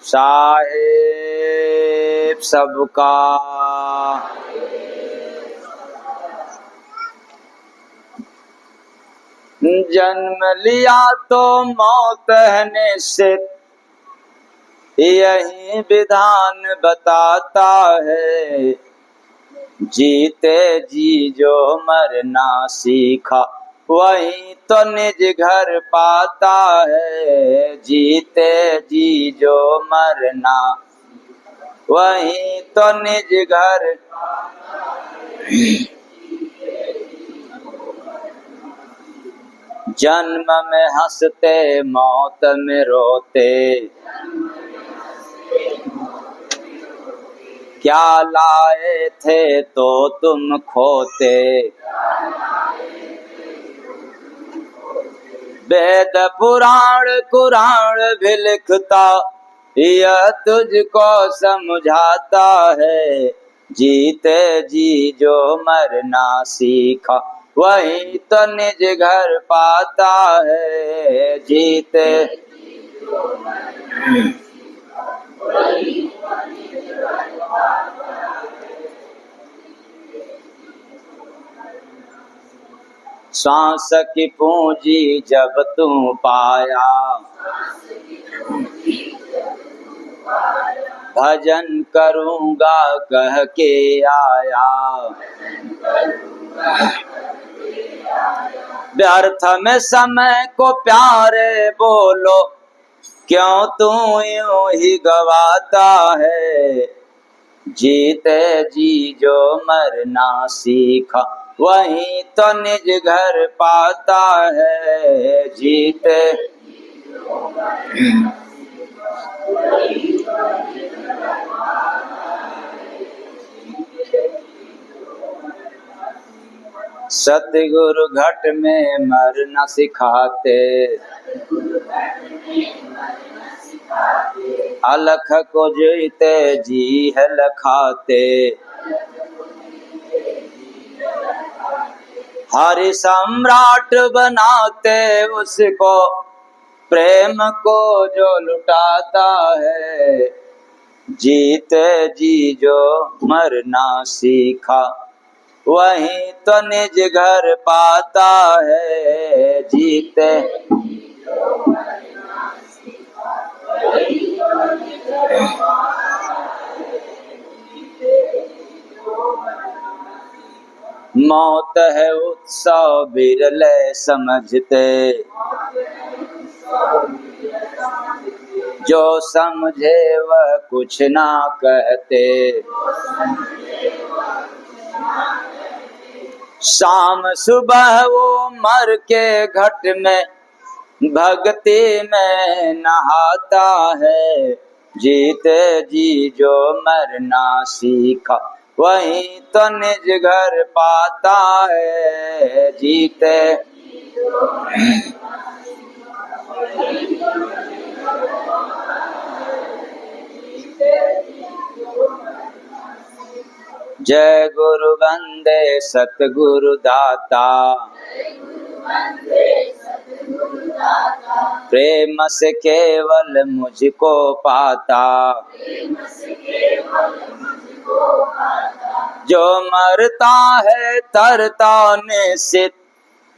साहेब सबका जन्म लिया तो मौत है निश्चित, यही विधान बताता है। जीते जी जो मरना सीखा, वही तो निज घर पाता है। जीते जी जो मरना, वही तो निज घर। जन्म में हंसते मौत में रोते, क्या लाए थे तो तुम खोते। वेद पुराण कुरान भी लिखता, यह तुझको समझाता है। जीते जी जो मरना सीखा, वही तो निज घर पाता है। जीते सांस की पूंजी जब तू पाया, भजन करूंगा कह के आया। व्यर्थ में समय को प्यारे बोलो, क्यों तू यूं ही गवाता है। जीते जी जो मरना सीखा, वही तो निज घर पाता है। जीते सतगुरु घट में मरना सिखाते, अलख को जीते जी है लखाते। हरि सम्राट बनाते उसको, प्रेम को जो लुटाता है। जीते जी जो मरना सीखा, वही तो निज घर पाता है। जीते मौत है उत्सव बिरले समझते, जो समझे वह कुछ ना कहते। शाम सुबह वो मर के घट में, भक्ति में नहाता है। जीते जी जो मरना सीखा, वही तो निज घर पाता है। जीते जय गुरु वंदे सतगुरु दाता, प्रेम से केवल मुझको पाता। जो मरता है तरता निश्चित,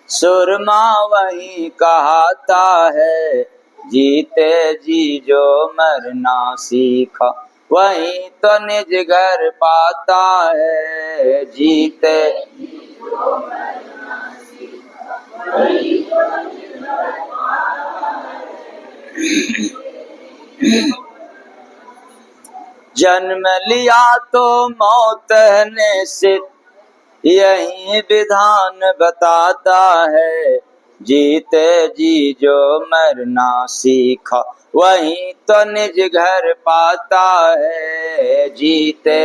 सुरमा वही कहाता है। जीते जी जो मरना सीखा, वही तो निज घर पाता है। जीते जन्म लिया तो मौत है निश्चित, यही विधान बताता है। जीते जी जो मरना सीखा, वही तो निज घर पाता है। जीते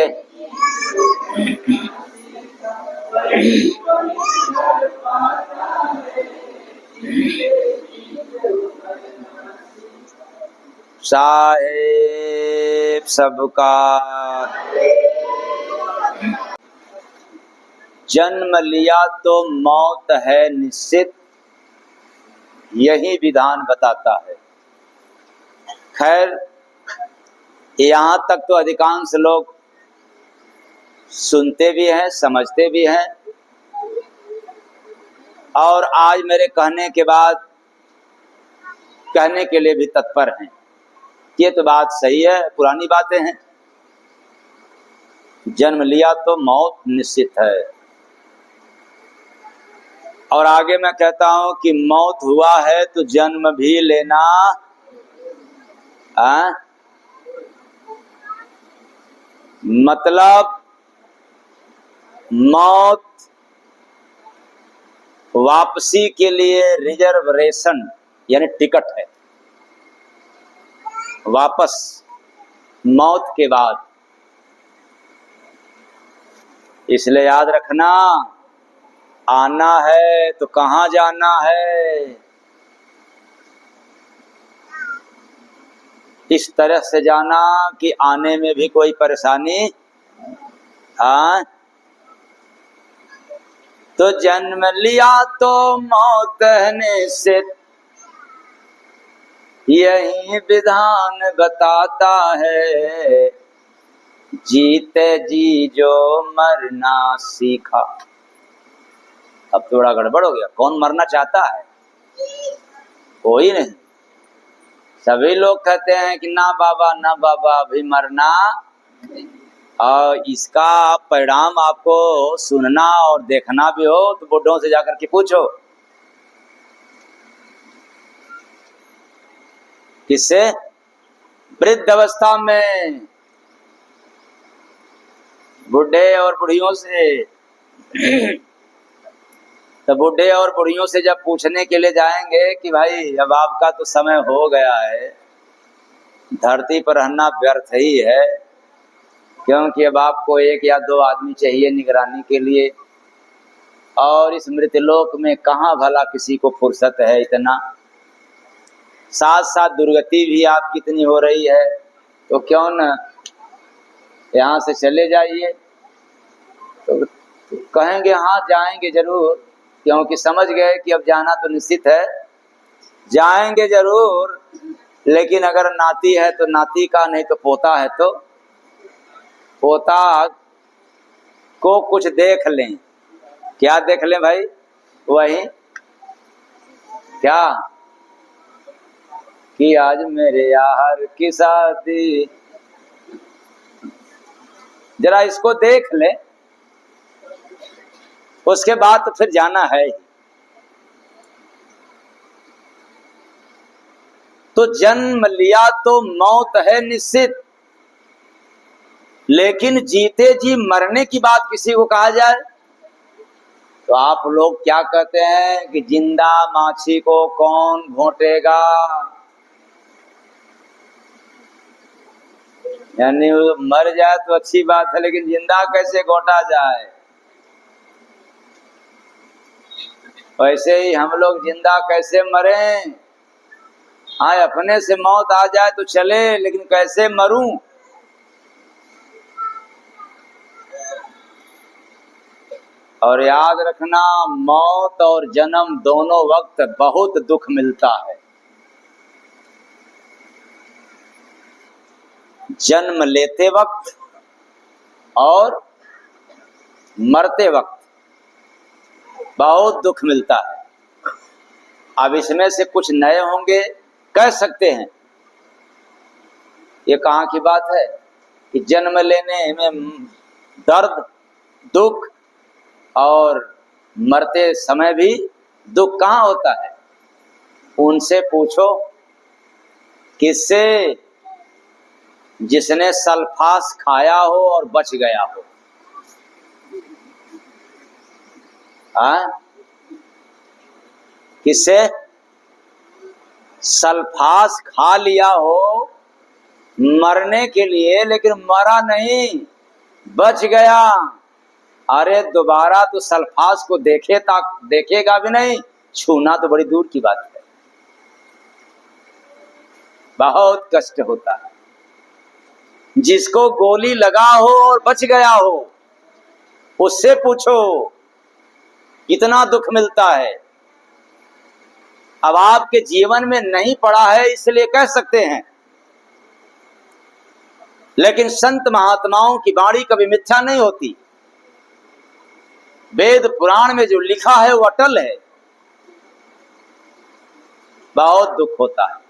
साहेब सबका जन्म लिया तो मौत है निश्चित, यही विधान बताता है। खैर, यहाँ तक तो अधिकांश लोग सुनते भी हैं, समझते भी हैं, और आज मेरे कहने के बाद कहने के लिए भी तत्पर हैं। ये तो बात सही है, पुरानी बातें हैं। जन्म लिया तो मौत निश्चित है। और आगे मैं कहता हूं कि मौत हुआ है तो जन्म भी लेना मतलब मौत वापसी के लिए रिजर्वेशन यानी टिकट है, वापस मौत के बाद। इसलिए याद रखना, आना है तो कहाँ जाना है, इस तरह से जाना कि आने में भी कोई परेशानी। तो जन्म लिया तो मौत निश्चित, यही विधान बताता है, जीते जी जो मरना सीखा। अब थोड़ा गड़बड़ हो गया, कौन मरना चाहता है? कोई नहीं। सभी लोग कहते हैं कि ना बाबा ना बाबा अभी मरना, और इसका परिणाम आपको सुनना और देखना भी हो तो बुढ़ों से जाकर के पूछो। किससे? वृद्ध अवस्था में बुढ़े और बुढ़ियों से। तो बुढ़े और बुढ़ियों से जब पूछने के लिए जाएंगे कि भाई अब आपका तो समय हो गया है, धरती पर रहना व्यर्थ ही है, क्योंकि अब आपको एक या दो आदमी चाहिए निगरानी के लिए, और इस मृतलोक में कहाँ भला किसी को फुर्सत है इतना, साथ साथ दुर्गति भी आपकी इतनी हो रही है, तो क्यों न यहाँ से चले जाइए। तो कहेंगे हाँ जाएंगे जरूर, क्योंकि समझ गए कि अब जाना तो निश्चित है, जाएंगे जरूर, लेकिन अगर नाती है तो नाती का, नहीं तो पोता है तो पोता को कुछ देख लें। क्या देख लें भाई? वही क्या कि आज मेरे यार की शादी, जरा इसको देख ले, उसके बाद तो फिर जाना है। तो जन्म लिया तो मौत है निश्चित, लेकिन जीते जी मरने की बात किसी को कहा जाए तो आप लोग क्या कहते हैं कि जिंदा माछी को कौन घोंटेगा, यानी मर जाए तो अच्छी बात है, लेकिन जिंदा कैसे घोंटा जाए। वैसे ही हम लोग जिंदा कैसे मरें? हाँ, अपने से मौत आ जाए तो चले, लेकिन कैसे मरूं? और याद रखना, मौत और जन्म दोनों वक्त बहुत दुख मिलता है। जन्म लेते वक्त और मरते वक्त बहुत दुख मिलता है। अब इसमें से कुछ नए होंगे, कह सकते हैं ये कहाँ की बात है कि जन्म लेने में दर्द दुख और मरते समय भी दुख कहाँ होता है? उनसे पूछो, किससे? जिसने सल्फास खाया हो और बच गया हो। किससे? सल्फास खा लिया हो मरने के लिए, लेकिन मरा नहीं, बच गया। अरे दोबारा तो सल्फास को देखेगा भी नहीं, छूना तो बड़ी दूर की बात है, बहुत कष्ट होता है। जिसको गोली लगा हो और बच गया हो, उससे पूछो कितना दुख मिलता है। अब आपके जीवन में नहीं पड़ा है, इसलिए कह सकते हैं। लेकिन संत महात्माओं की वाणी कभी मिथ्या नहीं होती। वेद पुराण में जो लिखा है वो अटल है। बहुत दुख होता है,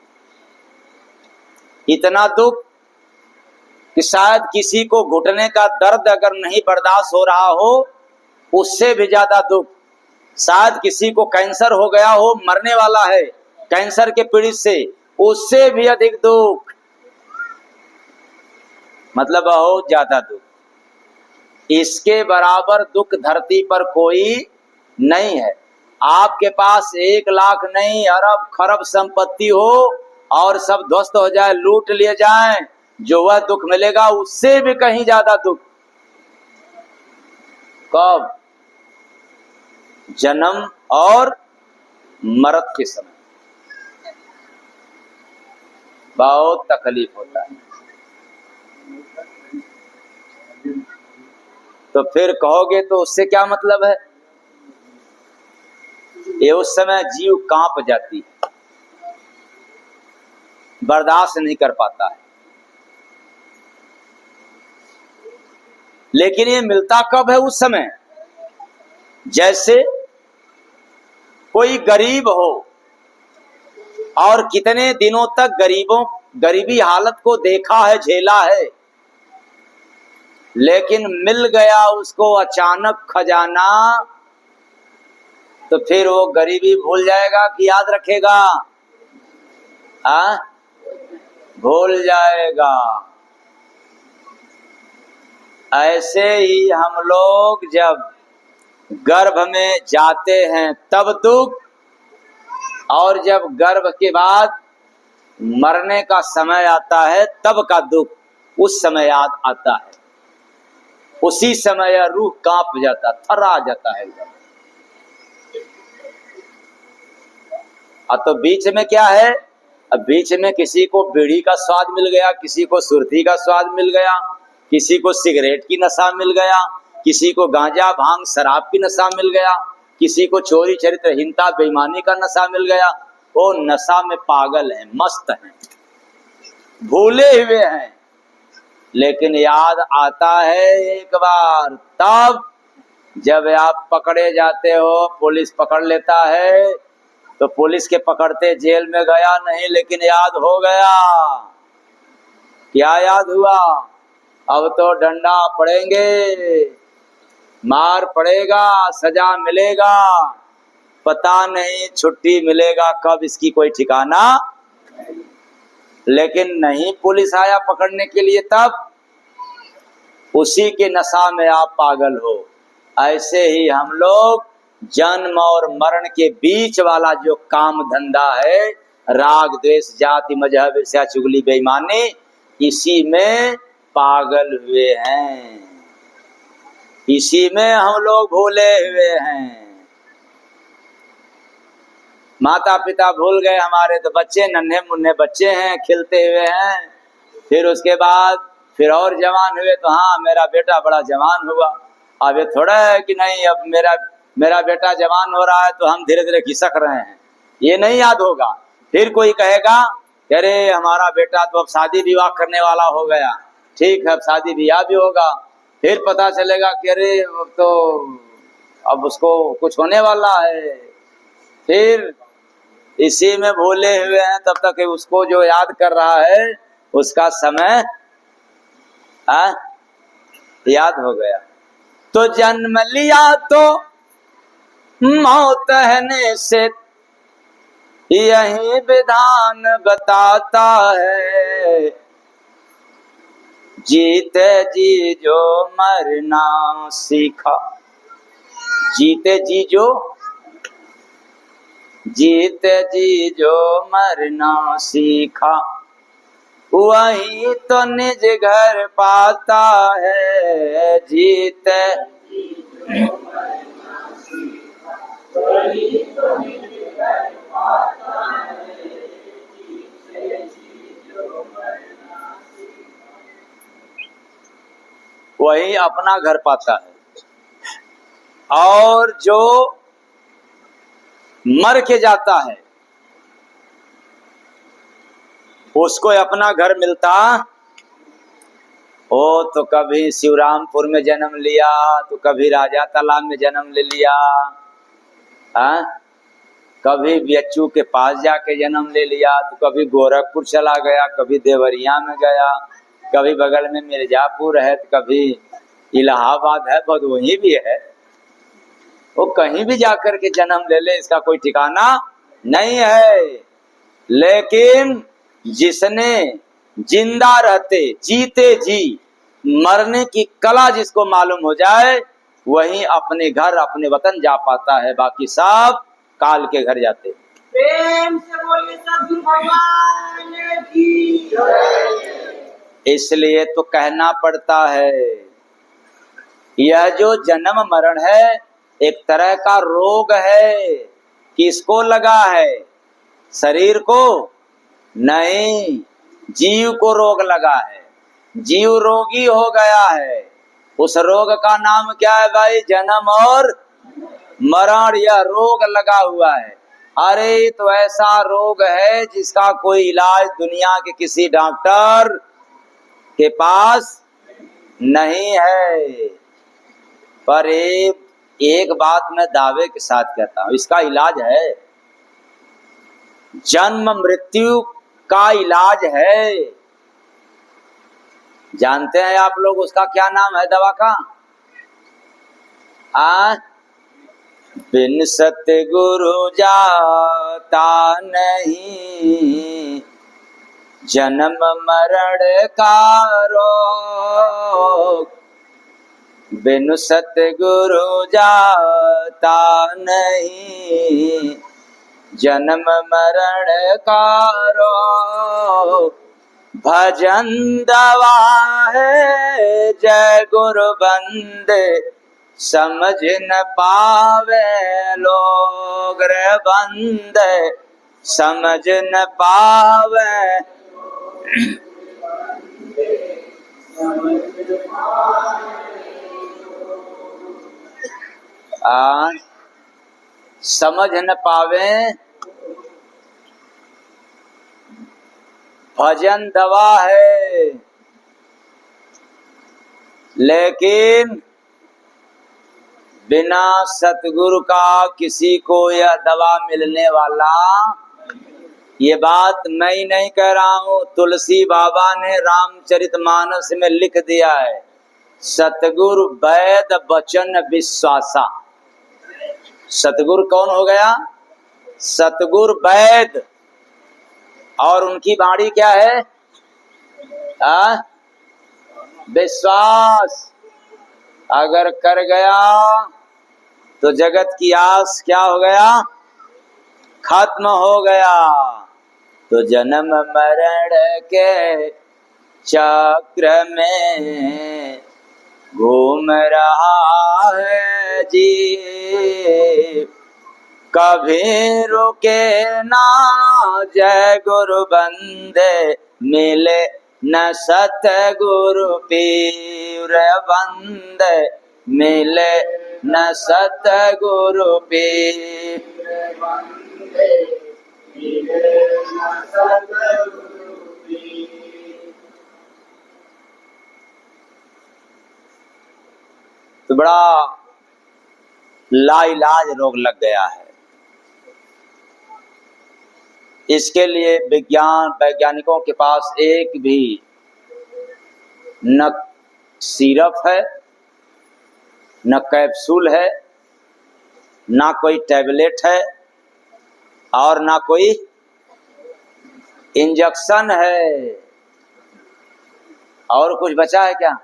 इतना दुख कि शायद किसी को घुटने का दर्द अगर नहीं बर्दाश्त हो रहा हो, उससे भी ज्यादा दुख। शायद किसी को कैंसर हो गया हो, मरने वाला है कैंसर के पीड़ित से, उससे भी अधिक दुख, मतलब बहुत ज्यादा दुख। इसके बराबर दुख धरती पर कोई नहीं है। आपके पास 1 लाख नहीं, अरब खरब संपत्ति हो और सब ध्वस्त हो जाए, लूट लिए जाएं, जो वह दुख मिलेगा उससे भी कहीं ज्यादा दुख। कब? जन्म और मरत के समय बहुत तकलीफ होता है। तो फिर कहोगे तो उससे क्या मतलब है? ये उस समय जीव कांप जाती है, बर्दाश्त नहीं कर पाता है। लेकिन ये मिलता कब है? उस समय जैसे कोई गरीब हो और कितने दिनों तक गरीबी हालत को देखा है, झेला है, लेकिन मिल गया उसको अचानक खजाना, तो फिर वो गरीबी भूल जाएगा कि याद रखेगा? भूल जाएगा। ऐसे ही हम लोग जब गर्भ में जाते हैं तब दुख, और जब गर्भ के बाद मरने का समय आता है तब का दुख उस समय याद आता है। उसी समय रूह कांप जाता, थर्रा जाता है। तो बीच में क्या है? अब बीच में किसी को बीड़ी का स्वाद मिल गया, किसी को सुर्ती का स्वाद मिल गया, किसी को सिगरेट की नशा मिल गया, किसी को गांजा भांग शराब की नशा मिल गया, किसी को चोरी चरित्रहीनता बेईमानी का नशा मिल गया। वो नशा में पागल हैं, मस्त हैं, भूले हुए हैं। लेकिन याद आता है एक बार तब जब आप पकड़े जाते हो, पुलिस पकड़ लेता है, तो पुलिस के पकड़ते जेल में गया नहीं, लेकिन याद हो गया। क्या याद हुआ? अब तो डंडा पड़ेंगे, मार पड़ेगा, सजा मिलेगा, पता नहीं छुट्टी मिलेगा कब, इसकी कोई ठिकाना। लेकिन नहीं पुलिस आया पकड़ने के लिए, तब उसी के नशा में आप पागल हो। ऐसे ही हम लोग जन्म और मरण के बीच वाला जो काम धंधा है, राग द्वेष जाति मजहब ईर्ष्या चुगली बेईमानी, इसी में पागल हुए हैं, इसी में हम लोग भूले हुए हैं। माता पिता भूल गए हमारे, तो बच्चे नन्हे मुन्ने बच्चे हैं, खिलते हुए हैं। फिर उसके बाद फिर और जवान हुए, तो हाँ मेरा बेटा बड़ा जवान हुआ। अब ये थोड़ा है कि नहीं अब मेरा बेटा जवान हो रहा है तो हम धीरे धीरे खिसक रहे हैं, ये नहीं याद होगा। फिर कोई कहेगा अरे हमारा बेटा तो अब शादी विवाह करने वाला हो गया, ठीक है अब शादी विवाह भी होगा। फिर पता चलेगा कि अरे तो अब उसको कुछ होने वाला है। फिर इसी में भूले हुए हैं, तब तक उसको जो याद कर रहा है उसका समय याद हो गया। तो जन्म लिया तो मौत है से यही विधान बताता है, जीते जी जो मरना सीखा, जीते जी जो मरना सीखा, वही तो निज घर पाता है, जीते वही अपना घर पाता है। और जो मर के जाता है उसको अपना घर मिलता ओ तो कभी शिवरामपुर में जन्म लिया, तो कभी राजा तालाब में जन्म ले लिया, कभी बिच्छू के पास जाके जन्म ले लिया, तो कभी गोरखपुर चला गया, कभी देवरिया में गया, कभी बगल में मिर्जापुर है, तो कभी इलाहाबाद है, भदोही भी है। वो कहीं भी जाकर के जन्म ले ले, इसका कोई ठिकाना नहीं है। लेकिन जिसने जिंदा रहते जीते जी मरने की कला जिसको मालूम हो जाए, वही अपने घर अपने वतन जा पाता है, बाकी सब काल के घर जाते। प्रेम से बोलिए सद्गुरु भगवान की। इसलिए तो कहना पड़ता है, यह जो जन्म मरण है एक तरह का रोग है। किसको लगा है? शरीर को नहीं, जीव को रोग लगा है। जीव रोगी हो गया है। उस रोग का नाम क्या है भाई? जन्म और मरण। यह रोग लगा हुआ है। अरे तो ऐसा रोग है जिसका कोई इलाज दुनिया के किसी डॉक्टर के पास नहीं है। पर एक बात मैं दावे के साथ कहता हूं, इसका इलाज है। जन्म मृत्यु का इलाज है। जानते हैं आप लोग उसका क्या नाम है दवा का? बिन सतगुरु जाता नहीं, जन्म मरण का रोग। बिन सतगुरु जाता नहीं, जन्म मरण का रोग। भजन दवा है जय गुरु बंदे, समझ न पावे लोग रे बंदे, समझ न पावे। समझ न पावे। भजन दवा है, लेकिन बिना सतगुरु का किसी को यह दवा मिलने वाला। ये बात मैं ही नहीं कह रहा हूं, तुलसी बाबा ने रामचरितमानस में लिख दिया है। सतगुरु वैद वचन विश्वासा। सतगुरु कौन हो गया? सतगुरु वैद। और उनकी वाणी क्या है? विश्वास। अगर कर गया तो जगत की आस क्या हो गया? खत्म हो गया। तो जन्म मरण के चक्र में घूम रहा है जी, कभी रुके ना जय गुरु बंदे, मिले न सतगुरु पीर बंदे, मिले न सतगुरु पीर बंदे, मिले न सतगुरु पीर। तो बड़ा लाइलाज रोग लग गया है। इसके लिए वैज्ञानिकों के पास एक भी न सिरप है, न कैप्सूल है, ना कोई टैबलेट है, और ना कोई इंजेक्शन है। और कुछ बचा है क्या?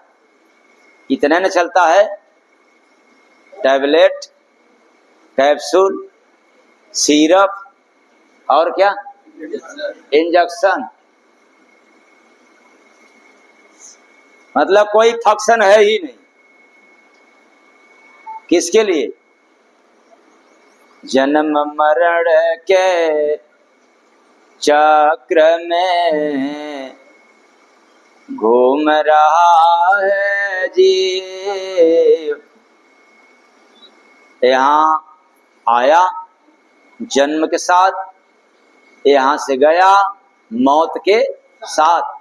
इतने न चलता है। टैबलेट, कैप्सूल, सिरप और क्या? इंजेक्शन। मतलब कोई फंक्शन है ही नहीं। किसके लिए? जन्म मरण के चक्र में घूम रहा है जीव। यहाँ आया जन्म के साथ, यहाँ से गया मौत के साथ।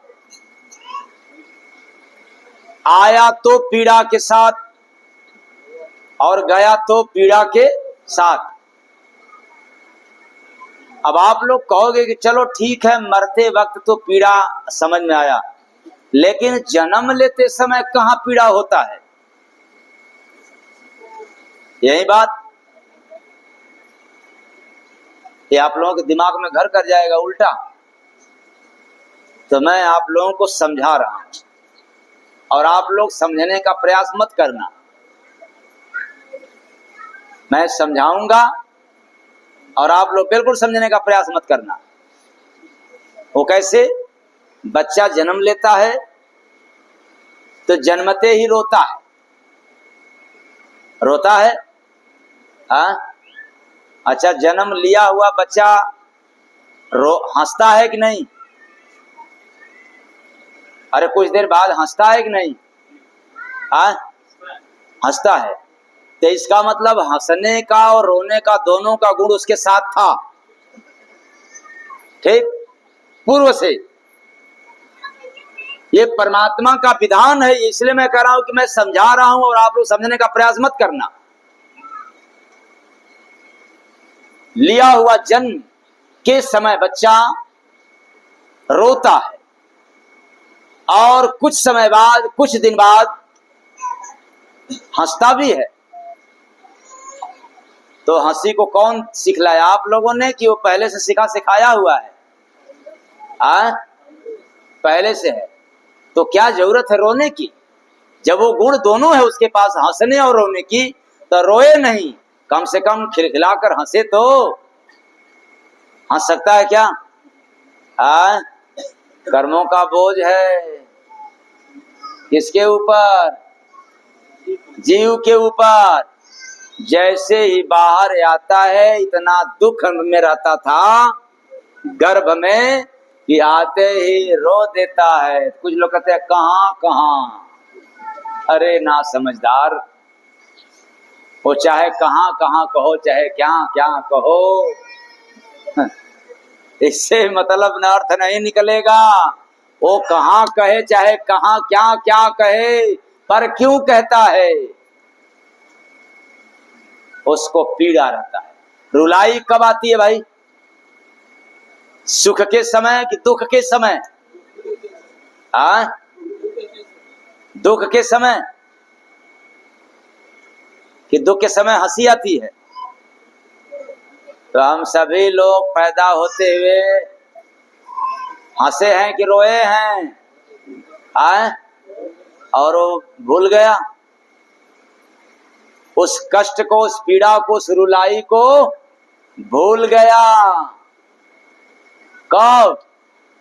आया तो पीड़ा के साथ और गया तो पीड़ा के साथ। अब आप लोग कहोगे कि चलो ठीक है, मरते वक्त तो पीड़ा समझ में आया, लेकिन जन्म लेते समय कहाँ पीड़ा होता है? यही बात ये आप लोगों के दिमाग में घर कर जाएगा उल्टा। तो मैं आप लोगों को समझा रहा हूं और आप लोग समझने का प्रयास मत करना। मैं समझाऊंगा और आप लोग बिल्कुल समझने का प्रयास मत करना। वो कैसे? बच्चा जन्म लेता है तो जन्मते ही रोता है, रोता है। हाँ, अच्छा, जन्म लिया हुआ बच्चा हंसता है कि नहीं? अरे कुछ देर बाद हंसता है कि नहीं? हाँ, हंसता है। तो इसका मतलब हंसने का और रोने का दोनों का गुण उसके साथ था, ठीक, पूर्व से। ये परमात्मा का विधान है, इसलिए मैं कह रहा हूं कि मैं समझा रहा हूं और आप लोग समझने का प्रयास मत करना। लिया हुआ जन्म के समय बच्चा रोता है और कुछ समय बाद, कुछ दिन बाद हंसता भी है। तो हंसी को कौन सिखलाया? आप लोगों ने कि वो पहले से सिखाया हुआ है? पहले से है। तो क्या जरूरत है रोने की? जब वो गुण दोनों है उसके पास, हंसने और रोने की, तो रोए नहीं, कम से कम खिलखिलाकर हंसे तो। हंस सकता है क्या? कर्मों का बोझ है किसके ऊपर? जीव के ऊपर। जैसे ही बाहर आता है इतना दुख में रहता था गर्भ में कि आते ही रो देता है। कुछ लोग कहते हैं कहां कहां। अरे ना समझदार, वो चाहे कहां कहां कहो, चाहे क्या क्या कहो, इससे मतलब न अर्थ नहीं निकलेगा। वो कहां कहे, चाहे कहां क्या क्या कहे, पर क्यों कहता है? उसको पीड़ा रहता है। रुलाई कब आती है भाई? सुख के समय कि दुख के समय? दुख के समय कि दुख के समय हंसी आती है? तो हम सभी लोग पैदा होते हुए हंसे हैं कि रोए हैं? और वो भूल गया उस कष्ट को, उस पीड़ा को, उस रुलाई को भूल गया। कब?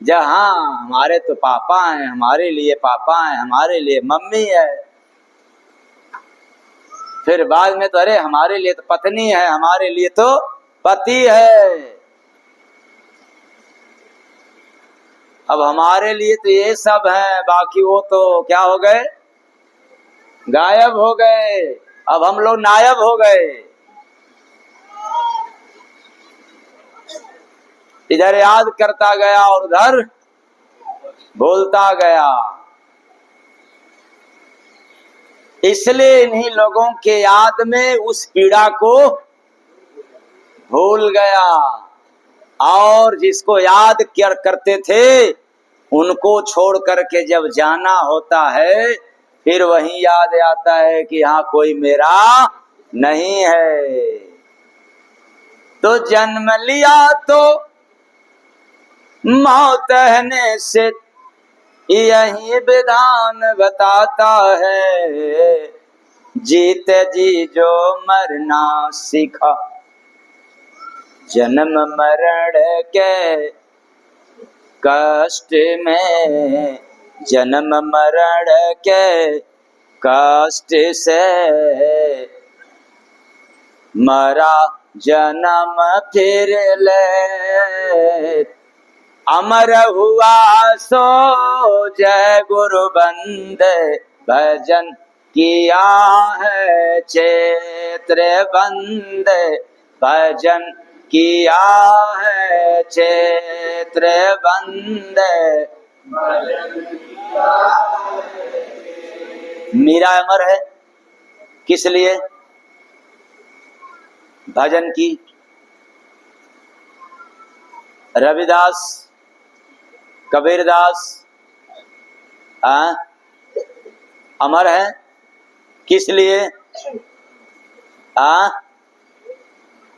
जहां हमारे तो पापा हैं, हमारे लिए पापा हैं, हमारे लिए मम्मी है। फिर बाद में तो अरे हमारे लिए तो पत्नी है, हमारे लिए तो पति है। अब हमारे लिए तो ये सब है, बाकी वो तो क्या हो गए? गायब हो गए। अब हम लोग नायब हो गए। इधर याद करता गया और उधर भूलता गया। इसलिए इन्हीं लोगों के याद में उस पीड़ा को भूल गया, और जिसको याद करते थे उनको छोड़ करके जब जाना होता है फिर वही याद आता है कि हाँ कोई मेरा नहीं है। तो जन्म लिया तो मौत रहने से यही विधान बताता है, जीते जी जो मरना सीखा जन्म मरण के कष्ट में, जन्म मरण के कष्ट से मरा जन्म फिर ले, अमर हुआ सो जय गुरु बंदे, भजन किया है क्षेत्र बंदे, भजन किया है क्षेत्र बंदे, भजन किया है। मीरा अमर है किस लिए? भजन की। रविदास, कबीरदास अमर है किस लिए?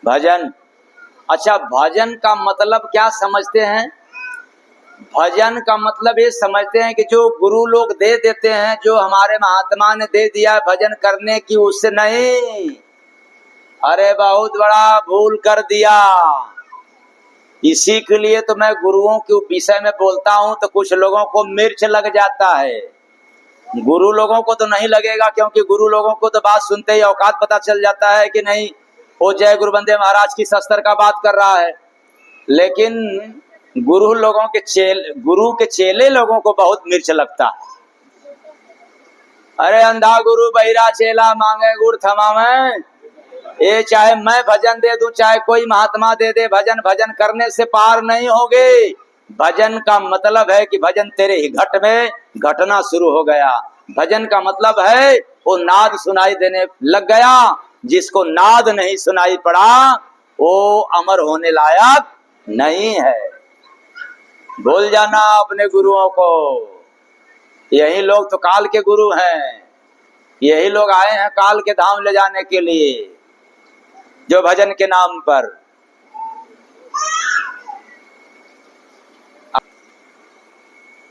भजन। अच्छा, भजन का मतलब क्या समझते हैं? भजन का मतलब ये समझते हैं कि जो गुरु लोग दे देते हैं, जो हमारे महात्मा ने दे दिया भजन करने की, उससे नहीं। अरे बहुत बड़ा भूल कर दिया। इसी के लिए तो मैं गुरुओं के विषय में बोलता हूं, तो कुछ लोगों को मिर्च लग जाता है, गुरु लोगों को तो नहीं लगेगा, क्योंकि गुरु लोगों को तो बात सुनते ही औकात पता चल जाता है कि नहीं, वो जय गुरु बंदे महाराज की शस्त्र का बात कर रहा है। लेकिन गुरु के चेले लोगों को बहुत मिर्च लगता है। अरे अंधा गुरु बहिरा चेला मांगे गुड़ थमावे। ये चाहे मैं भजन दे दूं, चाहे कोई महात्मा दे दे भजन, भजन करने से पार नहीं होगे। भजन का मतलब है कि भजन तेरे ही घट में घटना शुरू हो गया। भजन का मतलब है वो नाद सुनाई देने लग गया। जिसको नाद नहीं सुनाई पड़ा वो अमर होने लायक नहीं है। भूल जाना अपने गुरुओं को। यही लोग तो काल के गुरु हैं, यही लोग आए हैं काल के धाम ले जाने के लिए, जो भजन के नाम पर।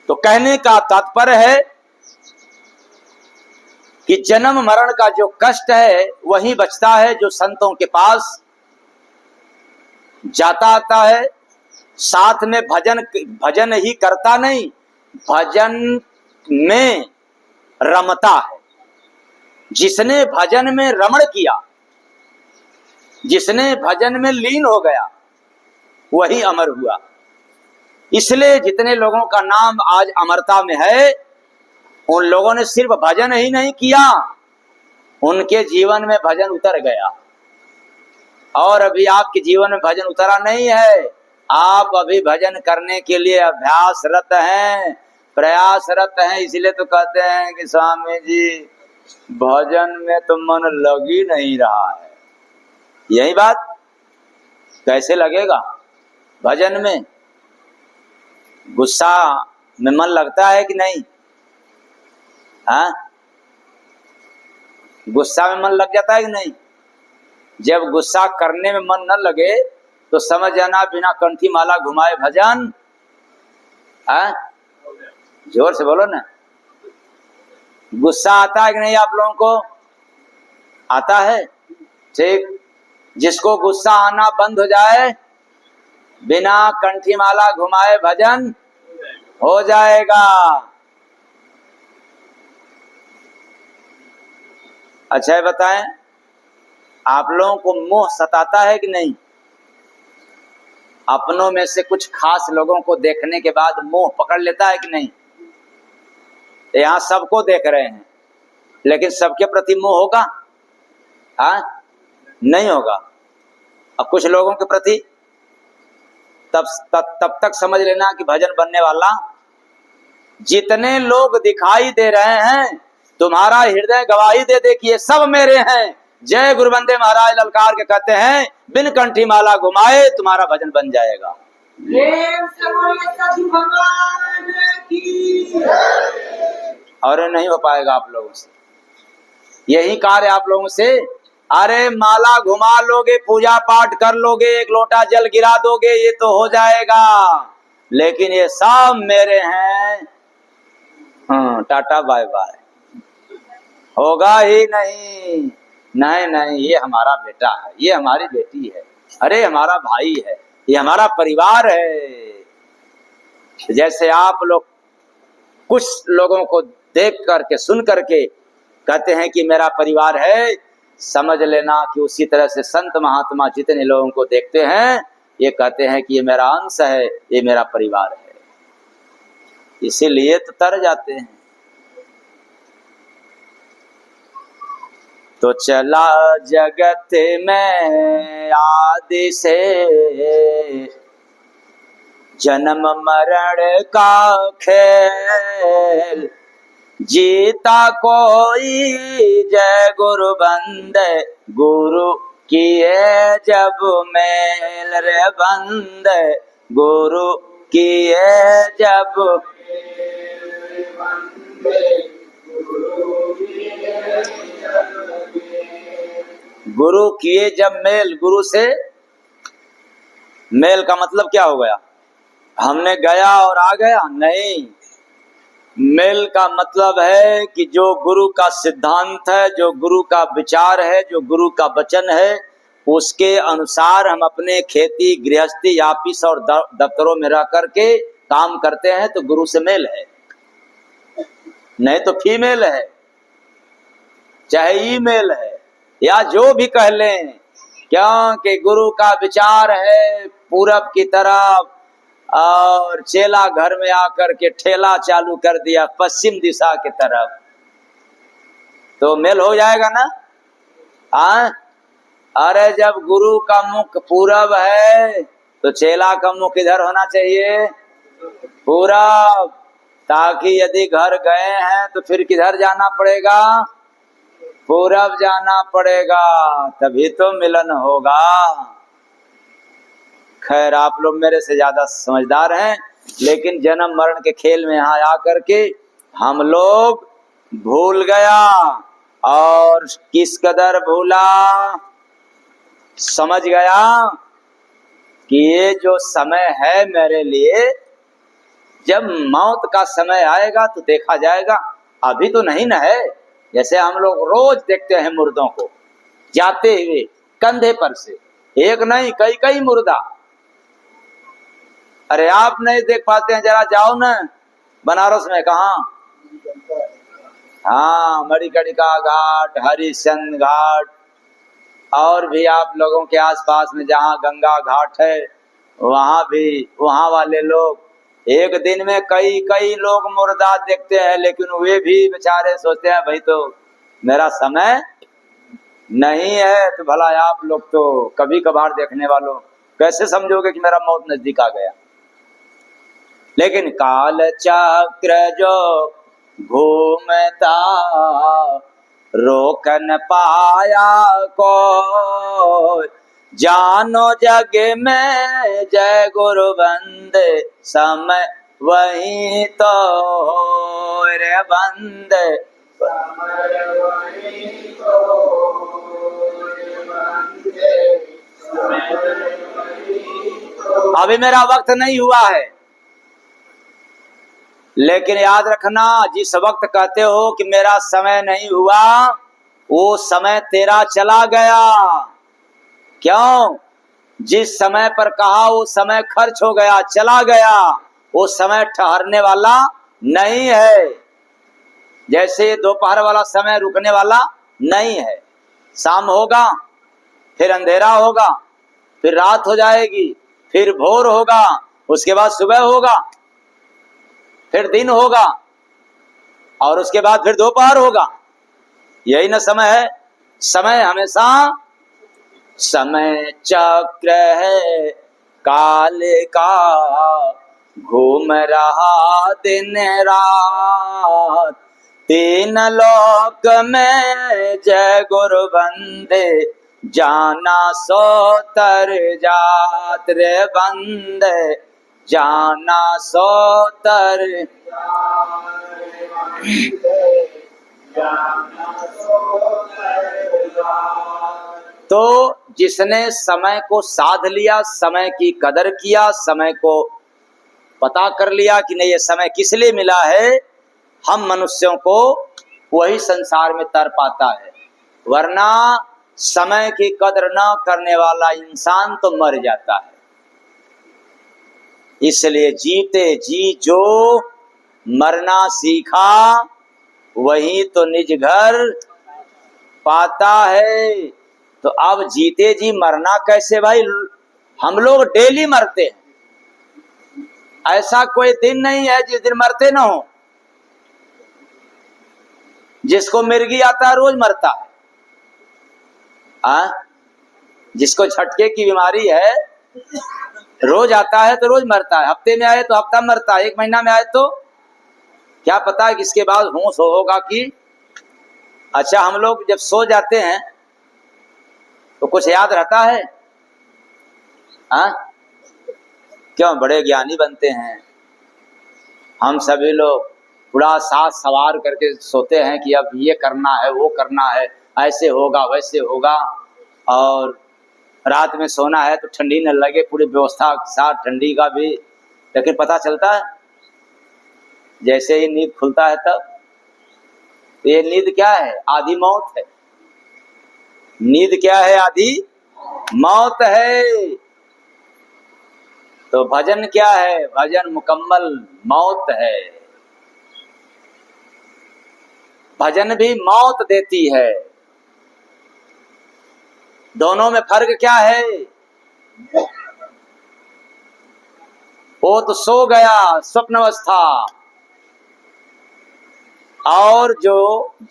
तो कहने का तात्पर्य है कि जन्म मरण का जो कष्ट है वही बचता है जो संतों के पास जाता आता है। साथ में भजन ही करता नहीं, भजन में रमता है। जिसने भजन में रमण किया, जिसने भजन में लीन हो गया, वही अमर हुआ। इसलिए जितने लोगों का नाम आज अमरता में है, उन लोगों ने सिर्फ भजन ही नहीं किया, उनके जीवन में भजन उतर गया। और अभी आपके जीवन में भजन उतरा नहीं है, आप अभी भजन करने के लिए अभ्यासरत हैं, प्रयासरत हैं। इसलिए तो कहते हैं कि स्वामी जी भजन में तो मन लग ही नहीं रहा है। यही बात, कैसे लगेगा भजन में? गुस्सा में मन लगता है कि नहीं? गुस्सा में मन लग जाता है कि नहीं? जब गुस्सा करने में मन न लगे तो समझ जाना बिना कंठी माला घुमाए भजन। जोर से बोलो ना। गुस्सा आता है कि नहीं आप लोगों को? आता है, ठीक। जिसको गुस्सा आना बंद हो जाए, बिना कंठी माला घुमाए भजन हो जाएगा। अच्छा बताएं, आप लोगों को मोह सताता है कि नहीं? अपनों में से कुछ खास लोगों को देखने के बाद मोह पकड़ लेता है कि नहीं? यहाँ सबको देख रहे हैं, लेकिन सबके प्रति मोह होगा? नहीं होगा। अब कुछ लोगों के प्रति तब तक समझ लेना कि भजन बनने वाला। जितने लोग दिखाई दे रहे हैं, तुम्हारा हृदय गवाही दे दे कि ये सब मेरे हैं। जय गुरु बंदे महाराज ललकार के कहते हैं, बिन कंठी माला घुमाए तुम्हारा भजन बन जाएगा। और नहीं हो पाएगा आप लोगों से। यही कार्य आप लोगों से। अरे माला घुमा लोगे, पूजा पाठ कर लोगे, एक लोटा जल गिरा दोगे, ये तो हो जाएगा, लेकिन ये सब मेरे हैं, टाटा बाय बाय, होगा ही नहीं। नहीं नहीं, ये हमारा बेटा है, ये हमारी बेटी है, अरे हमारा भाई है, ये हमारा परिवार है। जैसे आप लोग कुछ लोगों को देख करके सुन करके कहते हैं कि मेरा परिवार है, समझ लेना कि उसी तरह से संत महात्मा जितने लोगों को देखते हैं, ये कहते हैं कि ये मेरा अंश है, ये मेरा परिवार है। इसीलिए तो तर जाते हैं। तो चला जगत में आदि से जन्म मरण का खेल, जीता कोई जय गुरु बंदे, गुरु किए जब मेल रे बंदे, गुरु किए जब गुरु किए जब मेल। गुरु से मेल का मतलब क्या हो गया? हमने गया और आ गया? नहीं, मेल का मतलब है कि जो गुरु का सिद्धांत है, जो गुरु का विचार है, जो गुरु का वचन है, उसके अनुसार हम अपने खेती गृहस्थी ऑफिस और दफ्तरों में रह करके काम करते हैं तो गुरु से मेल है, नहीं तो फीमेल है, चाहे ईमेल है या जो भी कह लें, क्योंकि गुरु का विचार है पूरब की तरफ और चेला घर में आकर के ठेला चालू कर दिया पश्चिम दिशा की तरफ, तो मेल हो जाएगा ना? अरे जब गुरु का मुख पूरब है तो चेला का मुख इधर होना चाहिए, पूरब, ताकि यदि घर गए हैं तो फिर किधर जाना पड़ेगा? पूरब जाना पड़ेगा, तभी तो मिलन होगा। खैर आप लोग मेरे से ज्यादा समझदार हैं, लेकिन जन्म मरण के खेल में यहाँ आकर के हम लोग भूल गया। और किस कदर भूला? समझ गया कि ये जो समय है मेरे लिए, जब मौत का समय आएगा तो देखा जाएगा, अभी तो नहीं ना है। जैसे हम लोग रोज देखते हैं मुर्दों को जाते हुए कंधे पर से, एक नहीं कई कई मुर्दा। अरे आप नहीं देख पाते हैं, जरा जाओ ना बनारस में, कहा? हाँ, मणिकर्णिका घाट, हरिश्चंद्र घाट, और भी आप लोगों के आसपास में जहाँ गंगा घाट है वहां भी, वहां वाले लोग एक दिन में कई कई लोग मुर्दा देखते हैं, लेकिन वे भी बेचारे सोचते हैं भाई तो मेरा समय नहीं है। तो भला आप लोग तो कभी कभार देखने वालों कैसे समझोगे कि मेरा मौत नजदीक आ गया? लेकिन काल चक्र जो घूमता रोक न पाया को, जानो जग में जय गुरु बंदे, समय वही तो रे बंदे। अभी मेरा वक्त नहीं हुआ है, लेकिन याद रखना, जिस वक्त कहते हो कि मेरा समय नहीं हुआ, वो समय तेरा चला गया। क्यों? जिस समय पर कहा वो समय खर्च हो गया, चला गया, वो समय ठहरने वाला नहीं है। जैसे दोपहर वाला समय रुकने वाला नहीं है, शाम होगा फिर अंधेरा होगा, फिर रात हो जाएगी, फिर भोर होगा, उसके बाद सुबह होगा, फिर दिन होगा, और उसके बाद फिर दोपहर होगा। यही ना समय है। समय हमेशा समय चक्र है काल का, घूम रहा दिन रात, तीन लोक में जय गुरु बंदे, जाना सो तर जात रे बंदे, जाना सो तर। तो जिसने समय को साध लिया, समय की कदर किया, समय को पता कर लिया कि नहीं ये समय किस लिए मिला है हम मनुष्यों को, वही संसार में तर पाता है। वरना समय की कदर न करने वाला इंसान तो मर जाता है। इसलिए जीते जी जो मरना सीखा, वही तो निज घर पाता है। तो अब जीते जी मरना कैसे भाई? हम लोग डेली मरते हैं, ऐसा कोई दिन नहीं है जिस दिन मरते ना हो। जिसको मिर्गी आता है रोज मरता है, जिसको झटके की बीमारी है रोज आता है तो रोज मरता है, हफ्ते में आए तो हफ्ता मरता है, एक महीना में आए तो क्या पता है किसके बाद होश होगा कि अच्छा हम लोग जब सो जाते हैं तो कुछ याद रहता है? हाँ, क्यों? बड़े ज्ञानी बनते हैं हम सभी लोग, पूरा साथ सवार करके सोते हैं कि अब ये करना है, वो करना है, ऐसे होगा वैसे होगा। और रात में सोना है तो ठंडी न लगे, पूरी व्यवस्था के साथ ठंडी का भी। लेकिन पता चलता है जैसे ही नींद खुलता है तब ये नींद क्या है? आधी मौत है। नींद क्या है? आधी मौत है। तो भजन क्या है? भजन मुकम्मल मौत है। भजन भी मौत देती है। दोनों में फर्क क्या है? वो तो सो गया स्वप्न अवस्था, और जो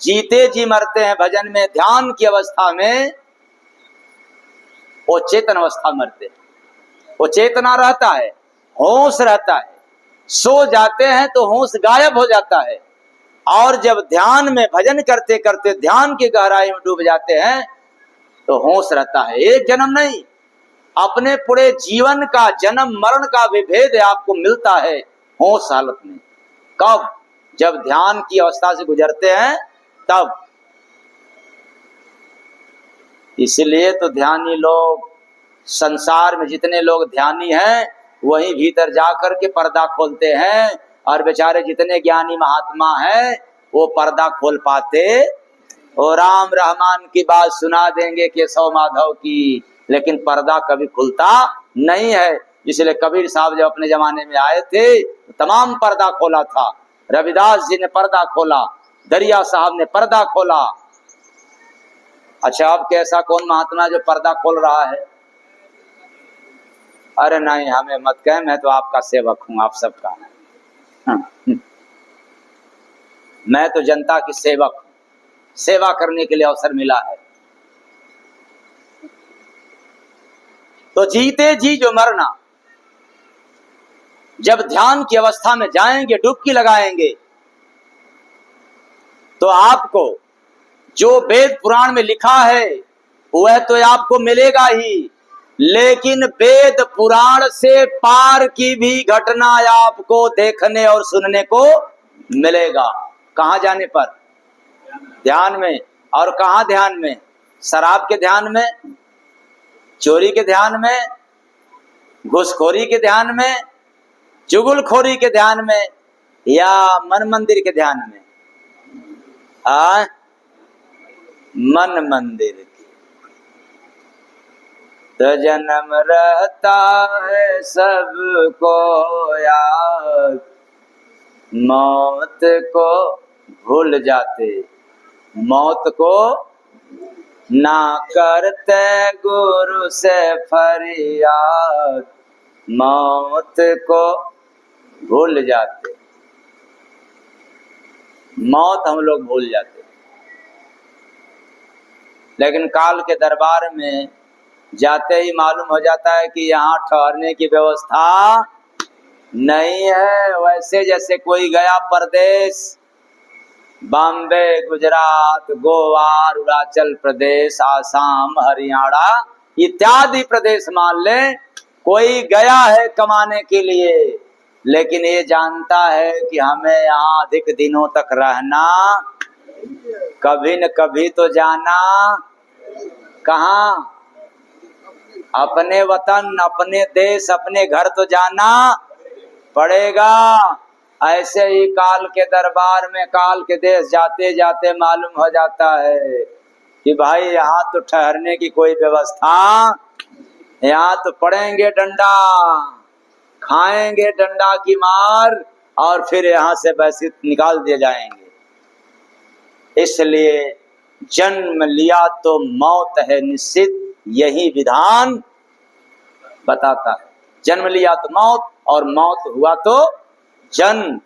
जीते जी मरते हैं भजन में, ध्यान की अवस्था में, वो चेतन अवस्था मरते हैं। वो चेतना रहता है, होश रहता है। सो जाते हैं तो होश गायब हो जाता है, और जब ध्यान में भजन करते करते ध्यान की गहराई में डूब जाते हैं तो होश रहता है। एक जन्म नहीं, अपने पूरे जीवन का जन्म मरण का विभेद आपको मिलता है होश हालत में। कब? जब ध्यान की अवस्था से गुजरते हैं तब। इसलिए तो ध्यानी लोग, संसार में जितने लोग ध्यानी हैं वही भीतर जाकर के पर्दा खोलते हैं, और बेचारे जितने ज्ञानी महात्मा हैं वो पर्दा खोल पाते। और राम रहमान की बात सुना देंगे केशव माधव की, लेकिन पर्दा कभी खुलता नहीं है। इसलिए कबीर साहब जब अपने जमाने में आए थे तो तमाम पर्दा खोला था। रविदास जी ने पर्दा खोला, दरिया साहब ने पर्दा खोला। अच्छा, अब कैसा कौन महात्मा जो पर्दा खोल रहा है? अरे नहीं, हमें मत कहें, मैं तो आपका सेवक हूं, आप सबका। मैं तो जनता की सेवक हूं, सेवा करने के लिए अवसर मिला है। तो जीते जी जो मरना, जब ध्यान की अवस्था में जाएंगे, डुबकी लगाएंगे, तो आपको जो वेद पुराण में लिखा है वह तो आपको मिलेगा ही, लेकिन वेद पुराण से पार की भी घटना आपको देखने और सुनने को मिलेगा। कहां जाने पर? ध्यान में। और कहां ध्यान में? शराब के ध्यान में, चोरी के ध्यान में, घूसखोरी के ध्यान में, चुगलखोरी के ध्यान में, या मन मंदिर के ध्यान में? मन मंदिर की। तो जन्म रहता है सबको याद, मौत को भूल जाते, मौत को ना करते गुरु से फरियाद, मौत को भूल जाते। मौत हम लोग भूल जाते, लेकिन काल के दरबार में जाते ही मालूम हो जाता है कि यहाँ ठहरने की व्यवस्था नहीं है। वैसे जैसे कोई गया परदेश, बॉम्बे, गुजरात, गोवा, अरुणाचल प्रदेश, आसाम, हरियाणा इत्यादि प्रदेश मान ले, कोई गया है कमाने के लिए, लेकिन ये जानता है कि हमें यहाँ अधिक दिनों तक रहना, कभी न कभी तो जाना। कहाँ? अपने वतन, अपने देश, अपने घर तो जाना पड़ेगा। ऐसे ही काल के दरबार में, काल के देश जाते जाते मालूम हो जाता है कि भाई यहाँ तो ठहरने की कोई व्यवस्था, यहाँ तो पड़ेंगे डंडा, खाएंगे डंडा की मार, और फिर यहाँ से वैसे निकाल दिए जाएंगे। इसलिए जन्म लिया तो मौत है निश्चित, यही विधान बताता है। जन्म लिया तो मौत, और मौत हुआ तो जन्म।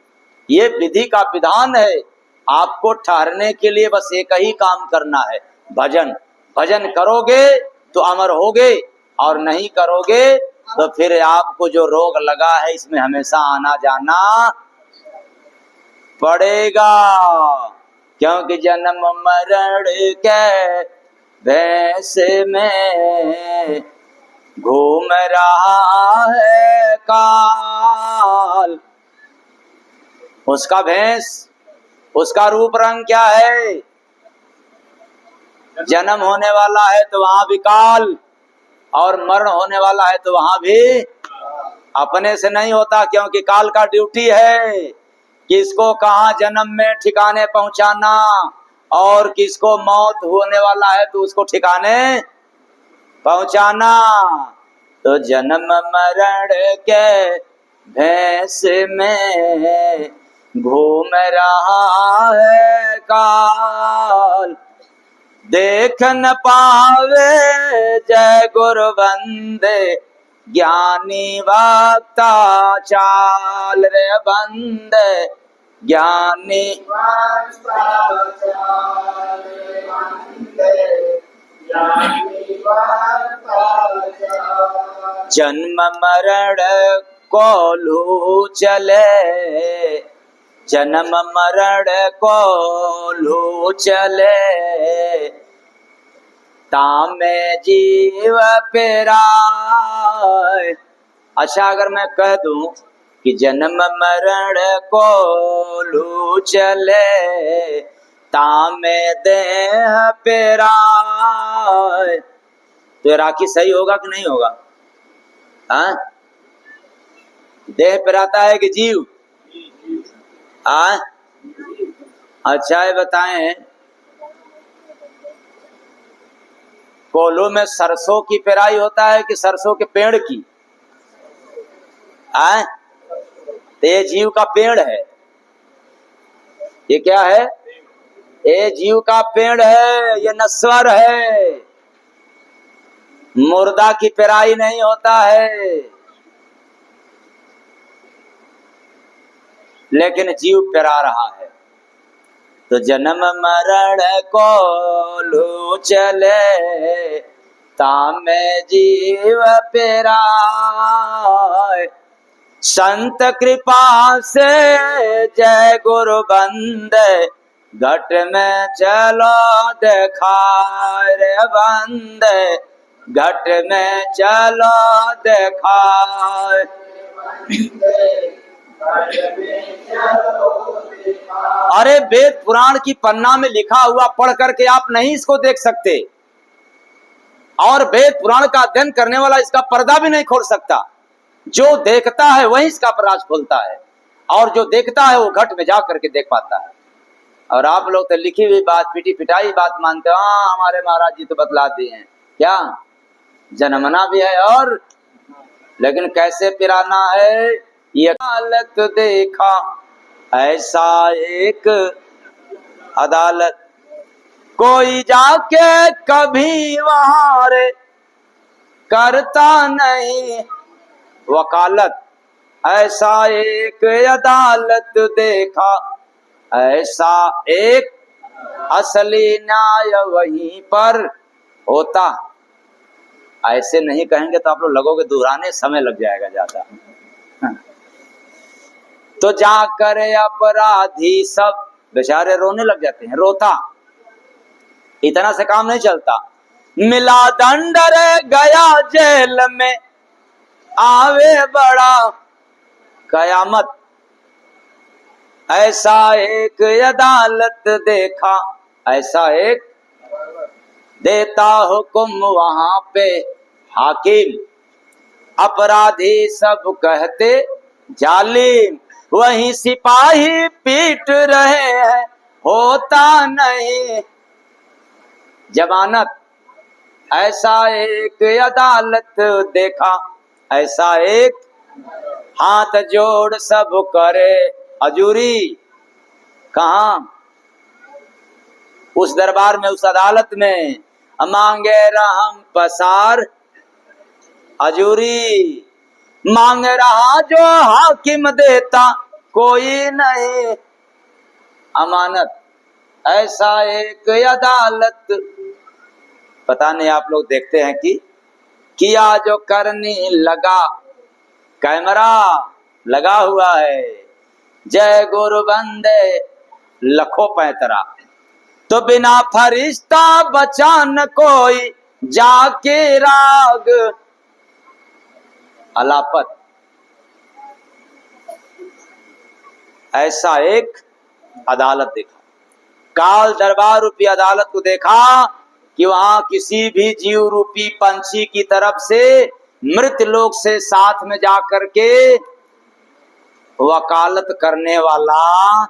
ये विधि का विधान है। आपको ठहरने के लिए बस एक ही काम करना है, भजन। भजन करोगे तो अमर होगे, और नहीं करोगे तो फिर आपको जो रोग लगा है इसमें हमेशा आना जाना पड़ेगा, क्योंकि जन्म मरण के भेष में घूम रहा है काल। उसका भेष, उसका रूप रंग क्या है? जन्म होने वाला है तो वहां भी काल, और मरण होने वाला है तो वहां भी अपने से नहीं होता, क्योंकि काल का ड्यूटी है किसको कहाँ जन्म में ठिकाने पहुंचाना, और किसको मौत होने वाला है तो उसको ठिकाने पहुंचाना। तो जन्म मरण के भेष में घूम रहा है काल, देख न पावे जय गुरु बंदे ज्ञानी वक्ता चाल रे बंदे ज्ञानी जन्म मरण को लू चले, जन्म मरण को लू चले, तामे जीव पेराय। अच्छा, अगर मैं कह दूं कि जन्म मरण को लू चले, तामे देह पेराय, तो ये राखी सही होगा कि नहीं होगा? हाँ, देह पेराता है कि जीव? हाँ, अच्छा ये बताएं, कोल्हू में सरसों की पेराई होता है कि सरसों के पेड़ की? आए? तो ये जीव का पेड़ है। ये क्या है? ये जीव का पेड़ है, ये नश्वर है। मुर्दा की पेराई नहीं होता है, लेकिन जीव पेरा रहा है। तो जन्म मरण को लू चले, तामे जीव पेराय, संत कृपा से जय गुरु बंदे घट में चलो दिखाए रे बंदे, घट में चलो दिखाए। अरे वेद पुराण की पन्ना में लिखा हुआ पढ़ करके आप नहीं इसको देख सकते, और वेद पुराण का अध्ययन करने वाला इसका पर्दा भी नहीं खोल सकता। जो देखता है वही इसका राज खोलता है, और जो देखता है वो घट में जा करके देख पाता है। और आप लोग तो लिखी हुई बात, पिटी पिटाई बात मानते हो। हाँ, हमारे महाराज जी तो बतला दिए हैं, क्या जन्मना भी है और, लेकिन कैसे पिराना है? ये हालत देखा ऐसा एक अदालत, कोई जाके कभी वहां रे करता नहीं वकालत, ऐसा एक अदालत देखा, ऐसा एक असली न्याय वहीं पर होता। ऐसे नहीं कहेंगे तो आप लोग लगोगे दोहराने, समय लग जाएगा ज्यादा। तो जाकर अपराधी सब बेचारे रोने लग जाते हैं। रोता इतना से काम नहीं चलता, मिला दंड रे गया जेल में, आवे बड़ा कयामत, ऐसा एक अदालत देखा, ऐसा एक देता हुक्म वहां पे हाकिम, अपराधी सब कहते जालिम, वही सिपाही पीट रहे हैं होता नहीं जमानत, ऐसा एक अदालत देखा, ऐसा एक हाथ जोड़ सब करे हजूरी। कहा? उस दरबार में, उस अदालत में मांगे रहम पसार हजूरी, मांग रहा जो हाकिम देता कोई नहीं अमानत, ऐसा एक अदालत। पता नहीं आप लोग देखते हैं कि किया जो करने लगा, कैमरा लगा हुआ है, जय गुरु बंदे लखो पैतरा। तो बिना फरिश्ता बचा न कोई, जाके राग अलापत। ऐसा एक अदालत देखा, काल दरबार रूपी अदालत को देखा कि वहां किसी भी जीव रूपी पंछी की तरफ से मृत लोक से साथ में जाकर के वकालत करने वाला,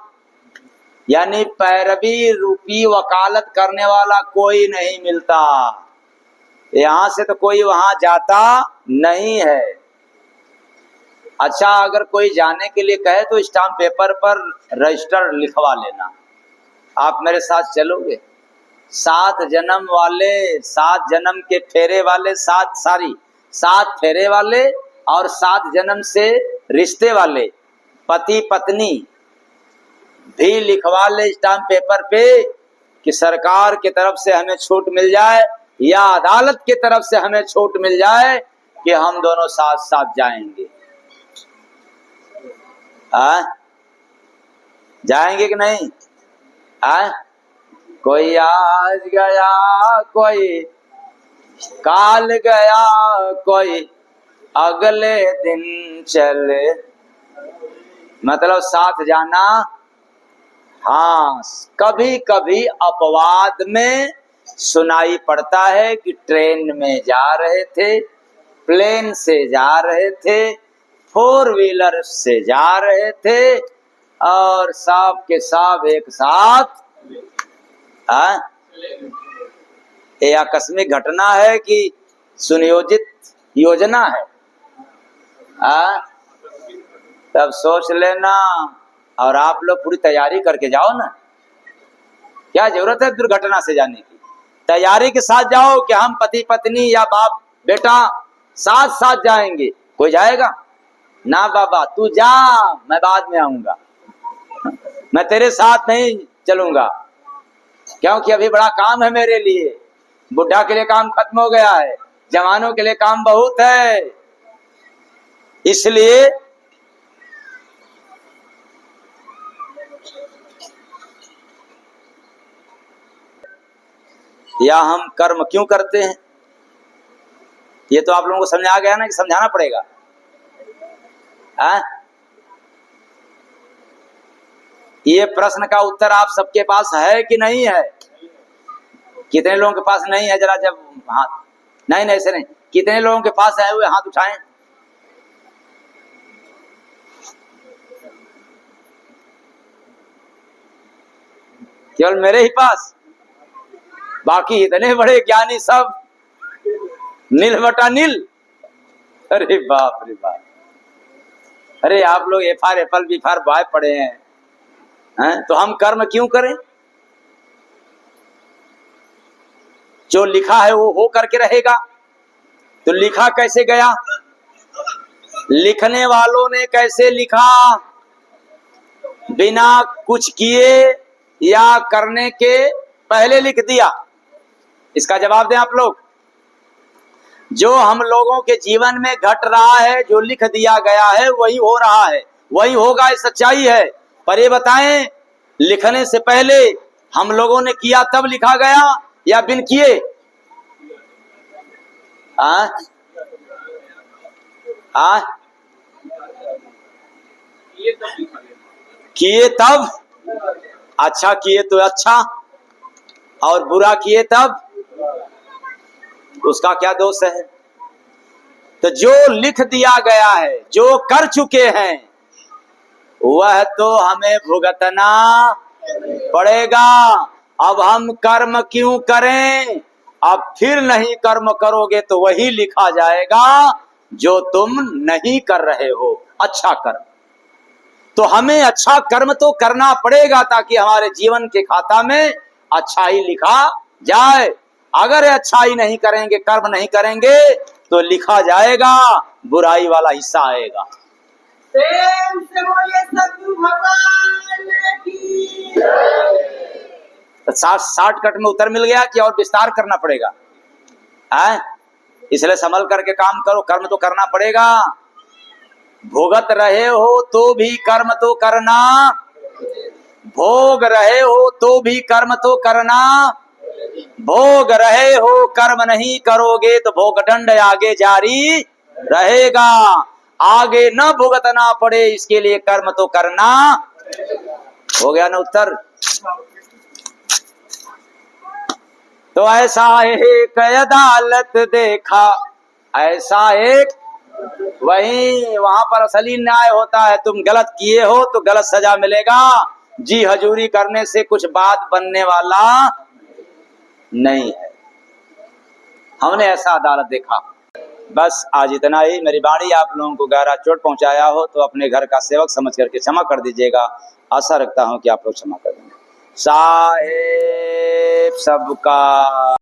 यानी पैरवी रूपी वकालत करने वाला कोई नहीं मिलता। यहां से तो कोई वहां जाता नहीं है। अच्छा, अगर कोई जाने के लिए कहे तो स्टाम्प पेपर पर रजिस्टर लिखवा लेना, आप मेरे साथ चलोगे। 7 जन्म वाले, 7 जन्म के फेरे वाले, 7 फेरे वाले और 7 जन्म से रिश्ते वाले पति पत्नी भी लिखवा ले स्टाम्प पेपर पे कि सरकार की तरफ से हमें छूट मिल जाए या अदालत की तरफ से हमें छूट मिल जाए कि हम दोनों साथ साथ जाएंगे। जाएंगे कि नहीं? कोई आज गया, कोई काल गया, कोई अगले दिन चले, मतलब साथ जाना। हाँ, कभी कभी अपवाद में सुनाई पड़ता है कि ट्रेन में जा रहे थे, प्लेन से जा रहे थे, 4 व्हीलर से जा रहे थे और सब के सब एक साथ। ये आकस्मिक घटना है कि सुनियोजित योजना है? तब सोच लेना और आप लोग पूरी तैयारी करके जाओ ना। क्या जरूरत है दुर्घटना से जाने की? तैयारी के साथ जाओ कि हम पति पत्नी या बाप बेटा साथ साथ जाएंगे। कोई जाएगा ना? बाबा तू जा, मैं बाद में आऊंगा, मैं तेरे साथ नहीं चलूंगा, क्योंकि अभी बड़ा काम है मेरे लिए। बुढ़ा के लिए काम खत्म हो गया है, जवानों के लिए काम बहुत है। इसलिए या हम कर्म क्यों करते हैं, ये तो आप लोगों को समझ आ गया ना कि समझाना पड़ेगा। ये प्रश्न का उत्तर आप सबके पास है कि नहीं है? कितने लोगों के पास नहीं है? जरा जब हाथ, नहीं ऐसे नहीं, कितने लोगों के पास है हुए हाथ उठाएं। केवल मेरे ही पास? बाकी इतने बड़े ज्ञानी सब नील बटा नील। अरे बाप रे बाप, अरे आप लोग एफआर एप्पल बीफार बाय पड़े हैं, तो हम कर्म क्यों करें? जो लिखा है वो हो करके रहेगा। तो लिखा कैसे गया? लिखने वालों ने कैसे लिखा? बिना कुछ किए या करने के पहले लिख दिया। इसका जवाब दें आप लोग। जो हम लोगों के जीवन में घट रहा है, जो लिख दिया गया है वही हो रहा है, वही होगा, ये सच्चाई है। पर ये बताएं, लिखने से पहले हम लोगों ने किया तब लिखा गया या बिन किए? किए तब? अच्छा किए तो अच्छा, और बुरा किए तब उसका क्या दोष है? तो जो लिख दिया गया है, जो कर चुके हैं, वह तो हमें भुगतना पड़ेगा। अब हम कर्म क्यों करें? अब फिर नहीं कर्म करोगे तो वही लिखा जाएगा जो तुम नहीं कर रहे हो, अच्छा कर्म। तो हमें अच्छा कर्म तो करना पड़ेगा ताकि हमारे जीवन के खाता में अच्छाई लिखा जाए। अगर अच्छाई नहीं करेंगे, कर्म नहीं करेंगे, तो लिखा जाएगा बुराई वाला हिस्सा आएगा। प्रेम से बोलिए सद्गुरु भगवान की। तो शॉर्टकट में उत्तर मिल गया कि और विस्तार करना पड़ेगा? इसलिए संभल करके काम करो, कर्म तो करना पड़ेगा। भुगत रहे हो तो भी कर्म तो करना, भोग रहे हो तो भी कर्म तो करना, भोग रहे हो कर्म नहीं करोगे तो भोग दंड आगे जारी रहेगा। आगे न भुगतना पड़े इसके लिए कर्म तो करना। हो गया ना उत्तर। तो ऐसा एक अदालत देखा, ऐसा एक, वही वहां पर असली न्याय होता है। तुम गलत किए हो तो गलत सजा मिलेगा। जी हजूरी करने से कुछ बात बनने वाला नहीं है। हमने ऐसा अदालत देखा। बस आज इतना ही। मेरी बाणी आप लोगों को गहरा चोट पहुंचाया हो तो अपने घर का सेवक समझ करके क्षमा कर दीजिएगा। आशा रखता हूं कि आप लोग क्षमा कर देंगे। साहेब सबका